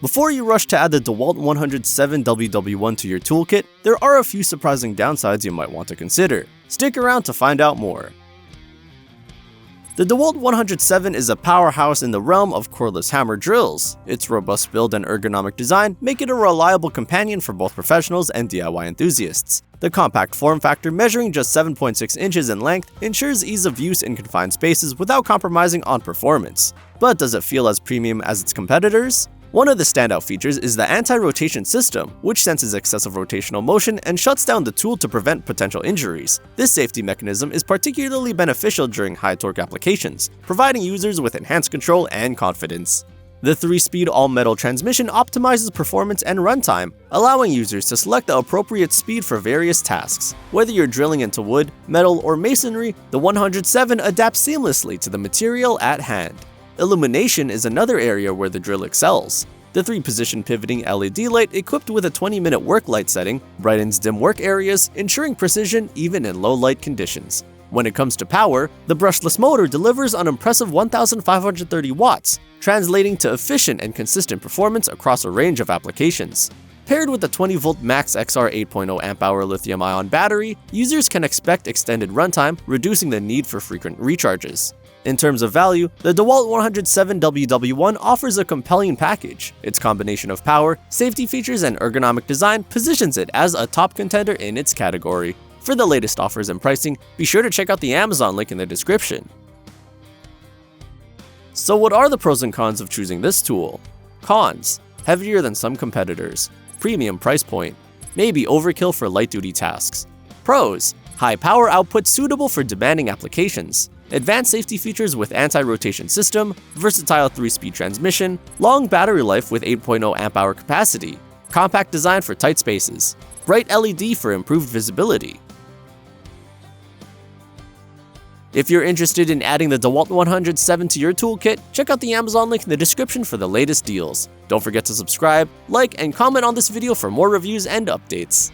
Before you rush to add the DEWALT 107WW1 to your toolkit, there are a few surprising downsides you might want to consider. Stick around to find out more. The DEWALT 107 is a powerhouse in the realm of cordless hammer drills. Its robust build and ergonomic design make it a reliable companion for both professionals and DIY enthusiasts. The compact form factor, measuring just 7.6 inches in length, ensures ease of use in confined spaces without compromising on performance. But does it feel as premium as its competitors? One of the standout features is the anti-rotation system, which senses excessive rotational motion and shuts down the tool to prevent potential injuries. This safety mechanism is particularly beneficial during high-torque applications, providing users with enhanced control and confidence. The 3-speed all-metal transmission optimizes performance and runtime, allowing users to select the appropriate speed for various tasks. Whether you're drilling into wood, metal, or masonry, the 107 adapts seamlessly to the material at hand. Illumination is another area where the drill excels. The 3-position pivoting LED light equipped with a 20-minute work light setting brightens dim work areas, ensuring precision even in low light conditions. When it comes to power, the brushless motor delivers an impressive 1,530 watts, translating to efficient and consistent performance across a range of applications. Paired with the 20-volt Max XR 8.0 amp-hour lithium-ion battery, users can expect extended runtime, reducing the need for frequent recharges. In terms of value, the DEWALT 107WW1 offers a compelling package. Its combination of power, safety features, and ergonomic design positions it as a top contender in its category. For the latest offers and pricing, be sure to check out the Amazon link in the description. So what are the pros and cons of choosing this tool? Cons: heavier than some competitors. Premium price point. Maybe overkill for light-duty tasks. Pros: high power output suitable for demanding applications. Advanced safety features with anti-rotation system, versatile 3-speed transmission, long battery life with 8.0 amp-hour capacity, compact design for tight spaces, bright LED for improved visibility. If you're interested in adding the DEWALT 107 to your toolkit, check out the Amazon link in the description for the latest deals. Don't forget to subscribe, like, and comment on this video for more reviews and updates.